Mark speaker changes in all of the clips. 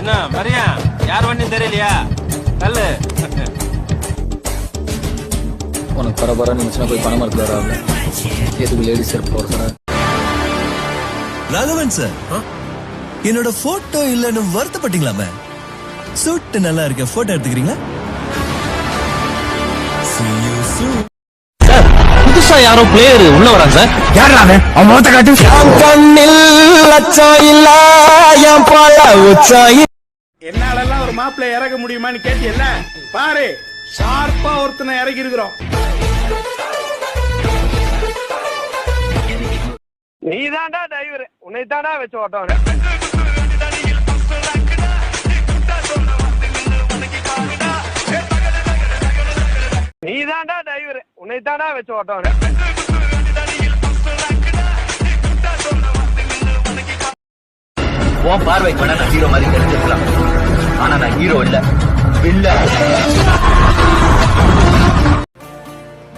Speaker 1: என்ன மரியா யார் வண்டி தெரியலையா கல்லு
Speaker 2: உனக்கு பரபரன்னு இருந்துச்சுன்னா போய் பணம் மரத்தில் வராது எதுக்கு லேடிஸ் போகிற சார்
Speaker 3: ராகவன் சார் என்னோட போட்டோ இல்லன்னு வருத்தப்பட்டீங்களாமே சூட்டு நல்லா இருக்க போட்டோ எடுத்துக்கிறீங்களா
Speaker 2: புதுசா யாரோ பிளேயர் உள்ள வராங்க சார்
Speaker 3: யாரா அவன் முகத்தை காட்டு
Speaker 4: என்னாலெல்லாம் ஒரு மாப்பிள்ளை இறக்க முடியுமான்னு கேட்டியல்ல பாரு ஷார்ப்பா ஒருத்தனை இறக்கி இருக்கிறோம்
Speaker 5: நீதான்டா டிரைவர் உன்னை தான்டா வச்சு ஓட்டவன நீதான்டா டிரைவர் உன்னை தான்டா வச்சு ஓட்டவன
Speaker 2: உன் பார்வைக்கு வேணா நான் ஹீரோ மாதிரி தெரிஞ்சிருக்கலாம் ஆனா நான் ஹீரோ இல்ல இல்ல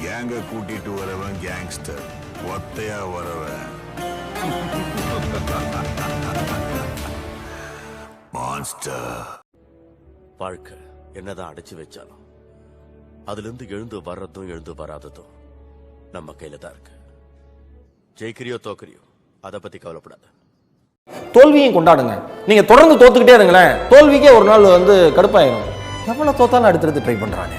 Speaker 6: கேங்க கூட்டிட்டு வரவன் கேங்ஸ்டர் ஒத்தையா வரவன் மான்ஸ்டர்.
Speaker 7: வாழ்க்கை என்னதான் அடைச்சு வச்சாலும் அதுல இருந்து எழுந்து வர்றதும் எழுந்து வராததும் நம்ம கையில தான் இருக்கு. ஜெயிக்கிறியோ தோக்குறியோ அதை பத்தி கவலைப்படாத.
Speaker 8: தோல்வியும் கொண்டாடுங்க. நீங்க தொடர்ந்து தோத்துக்கிட்டே இருங்களேன், தோல்விக்கே ஒரு நாள் கடுப்பாயிரும். எவ்வளவு தோத்தாலும் அடுத்தடுத்து ட்ரை பண்றாங்க.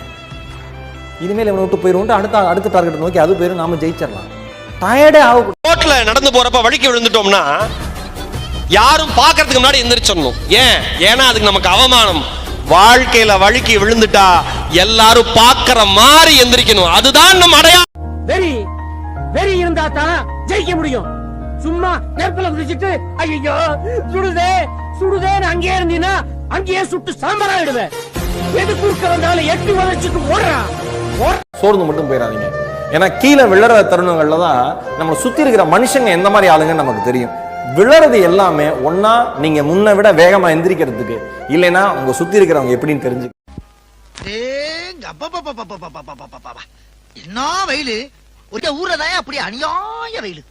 Speaker 8: இனிமேல் இவனை விட்டு போயிருவோம், அடுத்த டார்கெட் நோக்கி அது போயிரும், நாம ஜெயிச்சிடலாம். டயர்டே ஆகும்.
Speaker 5: ரோட்ல நடந்து போறப்ப வழுக்கி விழுந்துட்டோம்னா யாரும் பாக்குறதுக்கு முன்னாடி எந்திரிச்சிடணும். ஏன்னா அதுக்கு நமக்கு அவமானம். வாழ்க்கையில வழுக்கி விழுந்துட்டா எல்லாரும் பாக்குற மாதிரி எந்திரிக்கணும். அதுதான் நம்ம அடையாளம்.
Speaker 9: வெறி இருந்தா தான் ஜெயிக்க முடியும். சும்மா நெருப்புல குதிச்சிட்டு ஐயோ சுடுதே அங்கேயே இருந்தீங்கன்னா அங்கேயே சுட்டு சாம்பரா விடுவேன். எது குறுக்க வந்தாலும் எட்டி வளைச்சிட்டு ஓடுறான்.
Speaker 8: சோர்ந்து மட்டும் போயிடாதீங்க. ஏன்னா கீழே விழற தருணங்கள்ல தான் நம்ம சுத்தி இருக்கிற மனுஷங்க எந்த மாதிரி ஆளுங்கன்னு நமக்கு தெரியும். விழறது எல்லாமே ஒன்னா நீங்க முன்ன விட வேகமா எந்திரிக்கிறதுக்கு, இல்லைன்னா உங்க சுத்தி இருக்கிறவங்க எப்படின்னு தெரிஞ்சு.
Speaker 9: என்ன வெயிலு ஒரு ஊரதான் அப்படி அநியாய வெயிலு.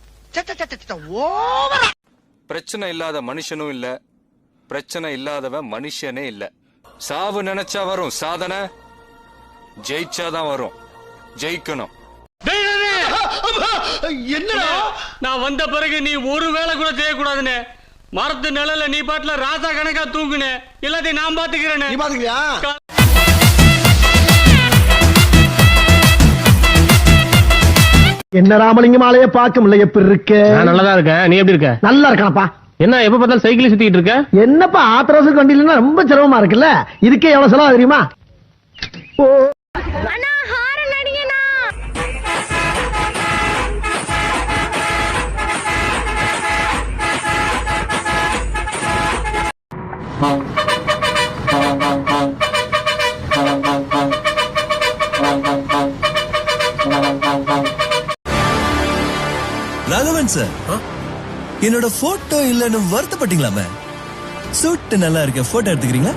Speaker 1: பிரச்சனை இல்லாத மனுஷனும் இல்ல, பிரச்சனை இல்லாதவன் மனுஷனே இல்ல. சாவு நினைச்சா வரும் சாதனை, ஜெயிச்சாதான் வரும். ஜெயிக்கணும்.
Speaker 9: என்னடா நான் வந்த பிறகு நீ ஒரு வேலை கூட செய்யக்கூடாதுன்னு மரத்து நிழல நீ பாட்டுல ராசா கணக்கா தூங்குனே. எல்லாத்தையும் நான் பாத்துக்கிறேன். நீ பாத்துக்கிறியா?
Speaker 4: என்ன ராமலிங்கம் ஆலைய பார்க்க முடியல, எப்படி இருக்க?
Speaker 9: நல்லதா இருக்க. நீ எப்படி இருக்க?
Speaker 4: நல்லா இருக்கானப்பா.
Speaker 9: என்ன எப்ப பார்த்தாலும் சைக்கிள் சுத்திட்டு இருக்க?
Speaker 4: என்னப்பா ஆத்திரவசம் கண்டிலன்னா ரொம்ப சிரமமா இருக்குல்ல. இதுக்கே எவ்வளவு செலவு தெரியுமா?
Speaker 3: ராகவன் சார் என்னோட போட்டோ இல்லன்னு வருத்தப்பட்டீங்களாமே சூட்டு நல்லா இருக்க போட்டோ எடுத்துக்கிறீங்களா?